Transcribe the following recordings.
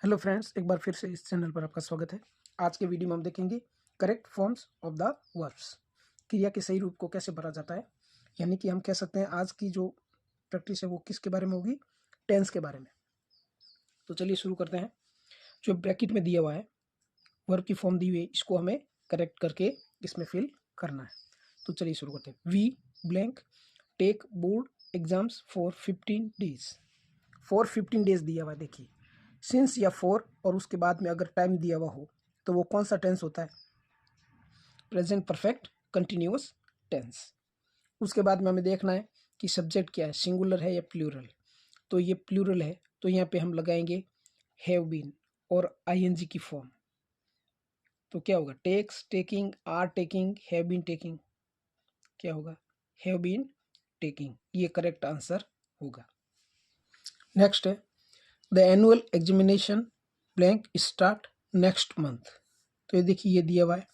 Hello friends, एक बार फिर से इस चैनल पर आपका स्वागत है। आज के वीडियो में हम देखेंगे correct forms of the verbs. क्रिया के सही रूप को कैसे भरा जाता है, यानी कि हम कह सकते हैं आज की जो प्रैक्टिस है वो किसके बारे में होगी, टेंस के बारे में। तो चलिए शुरू करते हैं। जो ब्रैकेट में दिया हुआ है वर्ब की फॉर्म दी हुई है, इसको हमें करेक्ट करके इसमें फिल करना है। तो चलिए शुरू करते हैं। We blank take board exams for 15 days. For 15 days दिया हुआ है। देखिए सिंस या फॉर और उसके बाद में अगर टाइम दिया हुआ हो तो वो कौन सा टेंस होता है? Present perfect continuous tense. उसके बाद में हमें देखना है कि सब्जेक्ट क्या है, सिंगुलर है या प्लूरल। तो ये प्लूरल है तो यहाँ पे हम लगाएंगे हैव बीन और आईएनजी की फॉर्म। तो क्या होगा? Takes taking, are taking, have been taking. क्या होगा? Have been taking. ये करेक्ट आंसर होगा। नेक्स्ट है the annual examination blank start next month. तो ये देखिए ये दिया हुआ है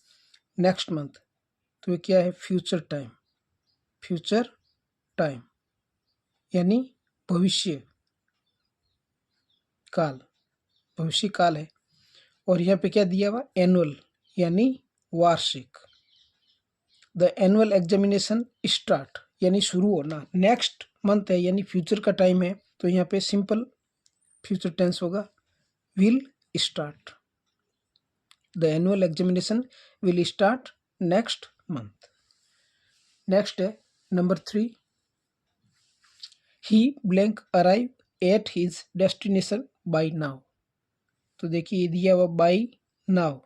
नेक्स्ट मंथ, तो ये क्या है? Future time. फ्यूचर टाइम यानी भविष्य काल, भविष्य काल है। और यहाँ पे क्या दिया हुआ? एनुअल यानी वार्षिक। द एनुअल एग्जामिनेशन स्टार्ट यानी शुरू होना, नेक्स्ट मंथ है यानी फ्यूचर का टाइम है, तो यहाँ पे सिंपल फ्यूचर टेंस होगा, will start. The annual examination will start next month. Next है number 3, he blank arrive at his destination by now. तो देखिए ये दिया हुआ बाई नाउ,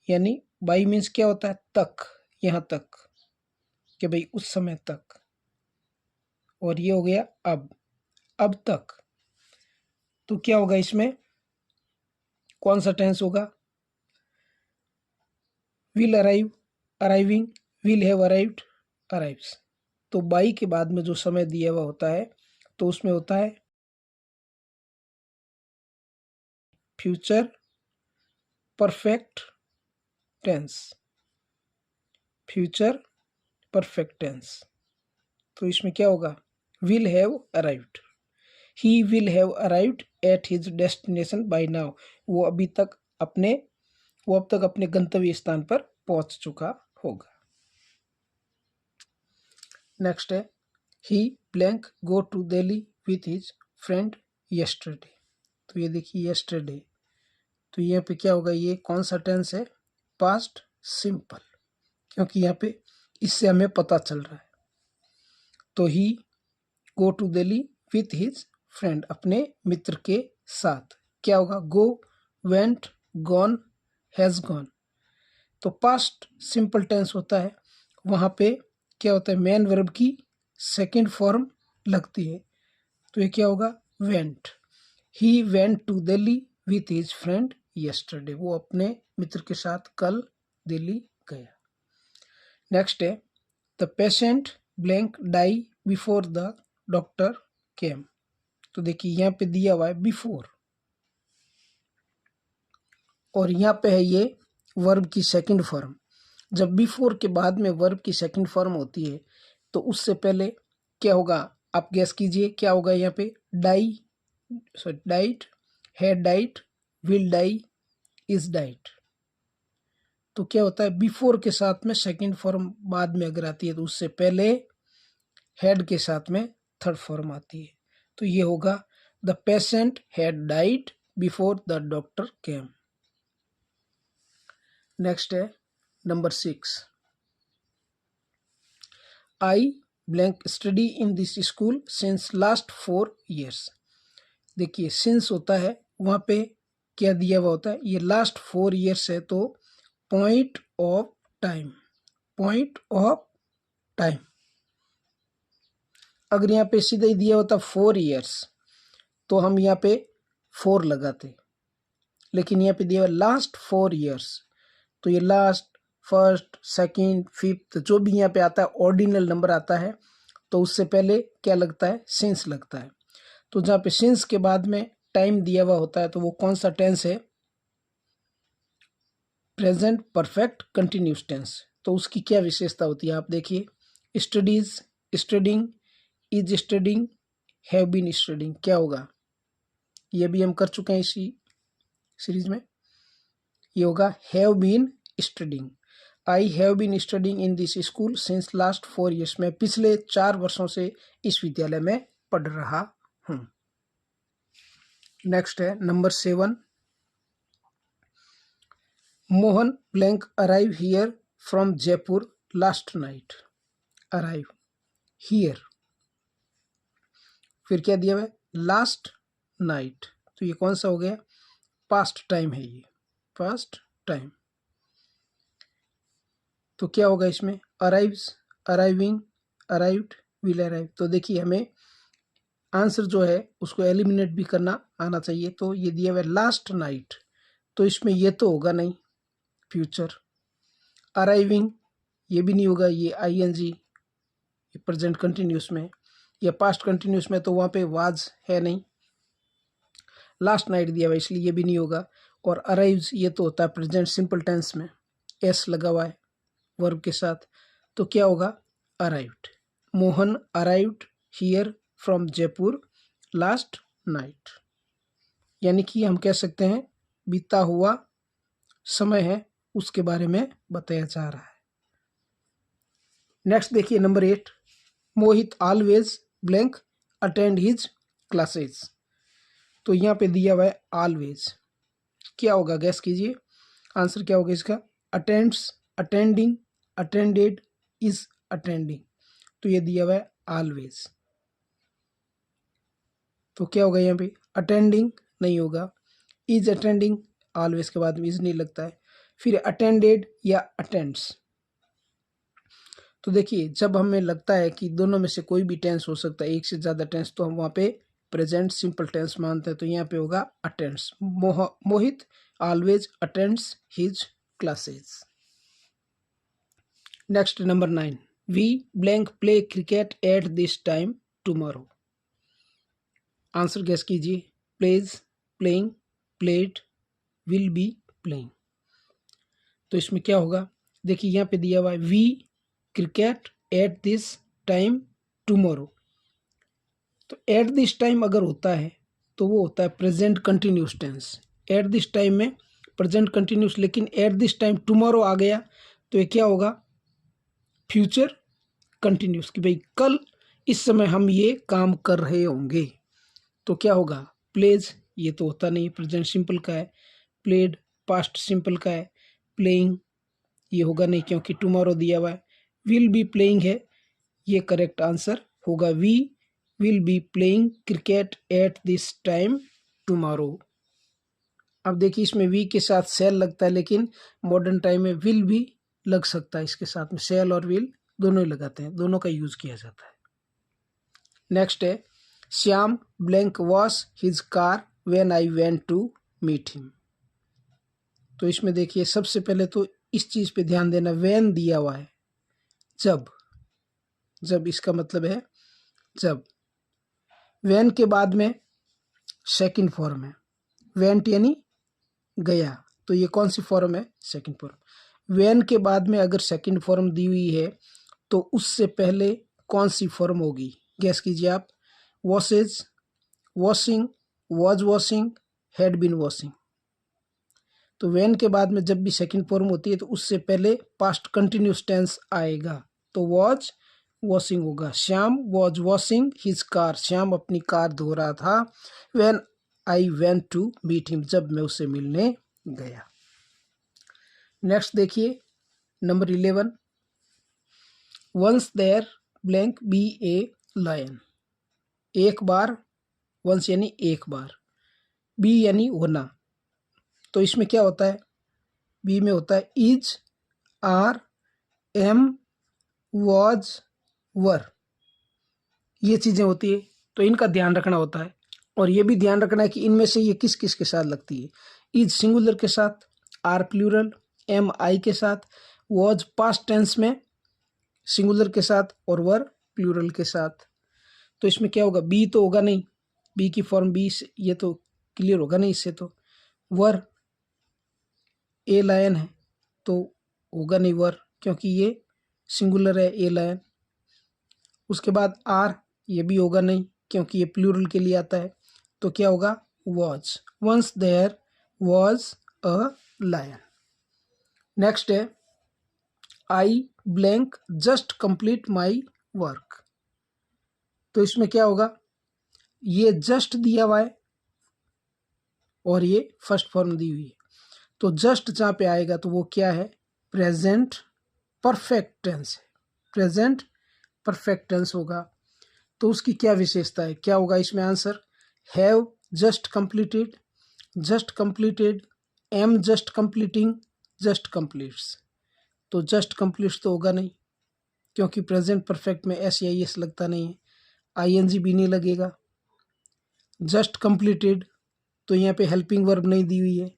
यानी बाई मीन्स क्या होता है? तक, यहाँ तक, कि भाई उस समय तक। और ये हो गया अब तक। तो क्या होगा इसमें? कौन सा टेंस होगा? Will arrive, arriving, will have arrived, arrives. तो बाई के बाद में जो समय दिया हुआ होता है तो उसमें होता है future perfect tense. Future perfect tense. तो इसमें क्या होगा? Will have arrived. He will have arrived at his destination by now. वो अब तक अपने गंतव्य स्थान पर पहुंच चुका होगा। नेक्स्ट है he blank go to Delhi with his friend yesterday. तो ये देखिए यस्टरडे, तो यहाँ पे क्या होगा? ये कौन सा टेंस है? पास्ट सिंपल, क्योंकि यहाँ पे इससे हमें पता चल रहा है। तो he go to Delhi with his friend, अपने मित्र के साथ। क्या होगा? Go, went, gone, has gone. तो पास्ट सिंपल टेंस होता है, वहाँ पे क्या होता है? मेन वर्ब की सेकंड फॉर्म लगती है। तो ये क्या होगा? Went. He went to Delhi with his friend yesterday. वो अपने मित्र के साथ कल दिल्ली गया। नेक्स्ट है the patient blank die before the doctor came. तो देखिए यहाँ पे दिया हुआ है बिफोर, और यहाँ पे है ये वर्ब की सेकंड फॉर्म। जब बिफोर के बाद में वर्ब की सेकंड फॉर्म होती है तो उससे पहले क्या होगा? आप गैस कीजिए क्या होगा यहाँ पे? Die, sorry died, had died, will die, is died. तो क्या होता है? बिफोर के साथ में सेकंड फॉर्म बाद में अगर आती है तो उससे पहले हैड के साथ में थर्ड फॉर्म आती है। तो ये होगा the patient had died before the doctor came. Next है number 6, I blank study in this school since last 4 years। देखिए सिंस होता है, वहाँ पे क्या दिया हुआ होता है? ये लास्ट 4 years है, तो point of time, point of time. अगर यहाँ पे सीधा ही दिया होता 4 years तो हम यहाँ पे 4 लगाते, लेकिन यहाँ पे दिया हुआ लास्ट 4 years, तो ये लास्ट, फर्स्ट, सेकंड, फिफ्थ जो भी यहाँ पे आता है ऑर्डिनल नंबर आता है, तो उससे पहले क्या लगता है? सिंस लगता है। तो जहाँ पे सिंस के बाद में टाइम दिया हुआ होता है तो वो कौन सा टेंस है? Present perfect continuous tense. तो उसकी क्या विशेषता होती है? आप देखिए, studies, studying, is studying, have been studying. क्या होगा? ये भी हम कर चुके हैं इसी सीरीज में, ये होगा have been studying. I have been studying in this school since last 4 years। मैं पिछले 4 वर्षों से इस विद्यालय में पढ़ रहा हूँ। नेक्स्ट है number 7, Mohan blank arrive here from Jaipur last night. Arrive here, फिर क्या दिया हुआ है, लास्ट नाइट, तो ये कौन सा हो गया, पास्ट टाइम है, ये पास्ट टाइम। तो क्या होगा इसमें, arrives, arriving, arrived, will arrive. तो देखिए हमें आंसर जो है उसको एलिमिनेट भी करना आना चाहिए। तो ये दिया हुआ है लास्ट नाइट, तो इसमें ये तो होगा नहीं, फ्यूचर। अराइविंग ये भी नहीं होगा, ये आईएनजी, ये प्रेजेंट कंटिन्यूस में, या पास्ट कंटिन्यूस में तो वहाँ पे वाज है नहीं। लास्ट नाइट दिया हुआ है इसलिए ये भी नहीं होगा। और अराइव्स ये तो होता है प्रेजेंट सिंपल टेंस में, एस लगा हुआ है वर्ब के साथ, तो क्या होगा, arrived. Mohan arrived here from Jaipur last night, यानी कि हम कह सकते हैं बीता हुआ समय है उसके बारे में बताया जा रहा है। नेक्स्ट देखिए number 8, Mohit always blank attend his classes. तो यहाँ पे दिया हुआ है ऑलवेज, क्या होगा गैस कीजिए, आंसर क्या होगा इसका, attends, attending, attended, is attending. तो ये दिया हुआ है ऑलवेज, तो क्या होगा यहाँ पे, अटेंडिंग नहीं होगा, इज अटेंडिंग, ऑलवेज के बाद में इज नहीं लगता है। फिर अटेंडेड या अटेंड्स, तो देखिए जब हमें लगता है कि दोनों में से कोई भी टेंस हो सकता है, एक से ज़्यादा टेंस, तो हम वहाँ पे प्रेजेंट सिंपल टेंस मानते हैं। तो यहाँ पे होगा attends. Mohit always attends his classes. Next number 9, we blank play cricket at this time tomorrow. Answer guess कीजिए, plays, playing, played, will be playing. तो इसमें क्या होगा, देखिए यहाँ पे दिया हुआ है we cricket at this time tomorrow. तो एट दिस टाइम अगर होता है तो वो होता है present continuous tense. At this time में प्रेजेंट कंटिन्यूस, लेकिन एट दिस टाइम टुमारो आ गया तो ये क्या होगा, फ्यूचर कंटिन्यूस, कि भाई कल इस समय हम ये काम कर रहे होंगे। तो क्या होगा, प्लेज, ये तो होता नहीं, प्रेजेंट सिंपल का है। प्लेड पास्ट सिंपल का है। प्लेइंग ये होगा नहीं क्योंकि टुमारो दिया हुआ है। विल बी प्लेइंग है, ये करेक्ट आंसर होगा, we will be playing cricket at this time tomorrow. अब देखिए इसमें वी के साथ सेल लगता है, लेकिन मॉडर्न टाइम में विल भी लग सकता है, इसके साथ में सेल और विल दोनों ही लगाते हैं, दोनों का यूज किया जाता है। नेक्स्ट है, Shyam blank wash his car when I went to meet him. तो इसमें देखिए सबसे पहले तो इस चीज पे ध्यान देना, व्हेन दिया हुआ है, जब इसका मतलब है जब। व्हेन के बाद में सेकंड फॉर्म है, वेंट यानी गया, तो ये कौन सी फॉर्म है, सेकंड फॉर्म। व्हेन के बाद में अगर सेकंड फॉर्म दी हुई है तो उससे पहले कौन सी फॉर्म होगी, गैस कीजिए आप। Washes, washing, was washing, had been washing. तो व्हेन के बाद में जब भी सेकंड फॉर्म होती है तो उससे पहले पास्ट कंटिन्यूस टेंस आएगा, तो वॉज वॉशिंग होगा। Shyam was washing his car, Shyam अपनी कार धो रहा था। When I went to meet him, जब मैं उससे मिलने गया। नेक्स्ट देखिए number 11, once there blank be a lion. एक बार, वंस यानी एक बार, बी यानी होना, तो इसमें क्या होता है, बी में होता है इज, आर, एम, वॉज, वर, ये चीज़ें होती है, तो इनका ध्यान रखना होता है। और ये भी ध्यान रखना है कि इनमें से ये किस किस के साथ लगती है। इज सिंगुलर के साथ, आर प्लूरल, एम आई के साथ, वॉज पास्ट टेंस में सिंगुलर के साथ, और वर प्लूरल के साथ। तो इसमें क्या होगा, बी तो होगा नहीं, बी की फॉर्म बी से ये तो क्लियर होगा नहीं इससे। तो वर, ए लायन है तो होगा नहीं वर, क्योंकि ये सिंगुलर है ए लायन। उसके बाद आर, ये भी होगा नहीं क्योंकि ये प्लूरल के लिए आता है, तो क्या होगा, was. Once there was a lion. Next है I blank just complete my work. तो इसमें क्या होगा, ये जस्ट दिया हुआ है और ये फर्स्ट फॉर्म दी हुई है, तो जस्ट जहाँ पे आएगा तो वो क्या है, प्रेजेंट परफेक्ट टेंस है, प्रेजेंट परफेक्ट टेंस होगा। तो उसकी क्या विशेषता है, क्या होगा इसमें answer, have just completed, just completed, am just completing, just completes. तो जस्ट कंप्लीट्स तो होगा नहीं, क्योंकि प्रेजेंट परफेक्ट में एस या एस लगता नहीं है, आईएनजी भी नहीं लगेगा। जस्ट कंप्लीटेड तो यहाँ पे हेल्पिंग वर्ब नहीं दी हुई है,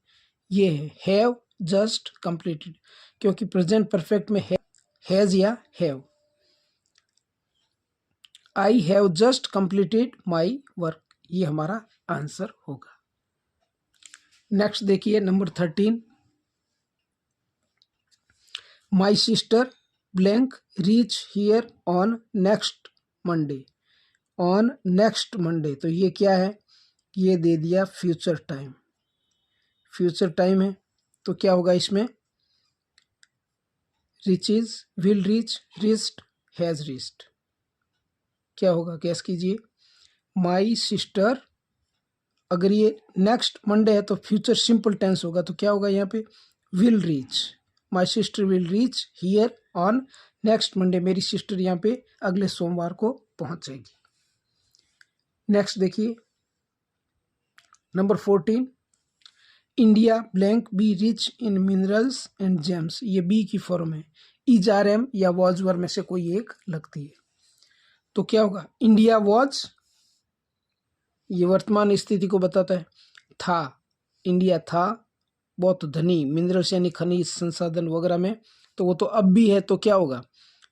ये है हैव जस्ट कंप्लीटेड, क्योंकि प्रेजेंट परफेक्ट में हैज या have. I have just completed my work, ये हमारा आंसर होगा। नेक्स्ट देखिए number 13, my sister blank reach here on next Monday. On next Monday, तो ये क्या है, ये दे दिया फ्यूचर टाइम, फ्यूचर टाइम है, तो क्या होगा इसमें, reaches, will reach, reached, has reached. क्या होगा गैस कीजिए, माई सिस्टर, अगर ये नेक्स्ट मंडे है तो फ्यूचर सिंपल टेंस होगा, तो क्या होगा यहाँ पे, will reach, my sister will reach here on next Monday, मेरी सिस्टर यहाँ पे अगले सोमवार को पहुंच जाएगी। नेक्स्ट देखिए number 14, India blank be rich in minerals and James. ये बी की फॉर्म है, इज आर एम या वॉज वर में से कोई एक लगती है, तो क्या होगा, इंडिया वॉज, ये वर्तमान स्थिति को बताता है, था, इंडिया था बहुत धनी, मिनरल्स यानी खनिज संसाधन वगैरह में, तो वो तो अब भी है, तो क्या होगा,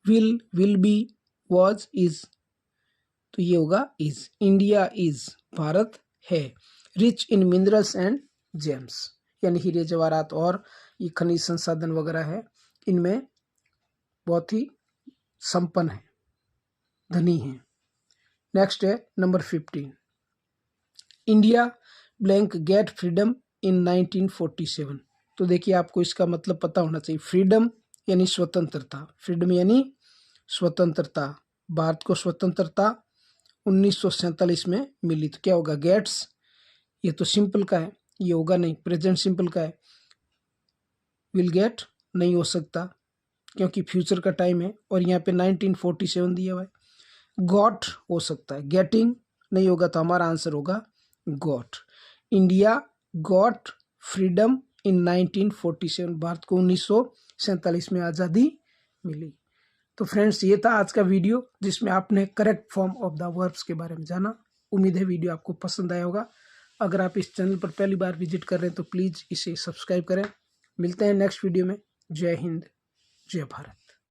विल बी, वॉज, इज, तो ये होगा इज। इंडिया इज, भारत है, rich in minerals and James यानी हीरे जवाहरात और ये खनिज संसाधन वगैरह है, इनमें बहुत ही संपन्न है, धनी है। नेक्स्ट है number 15, India blank get freedom इन 1947। तो देखिए आपको इसका मतलब पता होना चाहिए, फ्रीडम यानी स्वतंत्रता, फ्रीडम यानी स्वतंत्रता, भारत को स्वतंत्रता 1947 में मिली, तो क्या होगा, गेट्स, ये तो सिंपल का है, ये होगा नहीं, प्रेजेंट सिंपल का है, विल गेट नहीं हो सकता क्योंकि फ्यूचर का टाइम है, और यहाँ पे 1947 दिया हुआ है, गॉट हो सकता है, गेटिंग नहीं होगा, तो हमारा आंसर होगा गॉट। इंडिया गॉट फ्रीडम इन 1947, भारत को 1947 में आज़ादी मिली। तो फ्रेंड्स ये था आज का वीडियो जिसमें आपने correct form of the verbs के बारे में जाना। उम्मीद है वीडियो आपको पसंद आया होगा। अगर आप इस चैनल पर पहली बार विजिट कर रहे हैं तो प्लीज़ इसे सब्सक्राइब करें। मिलते हैं नेक्स्ट वीडियो में। जय हिंद, जय भारत।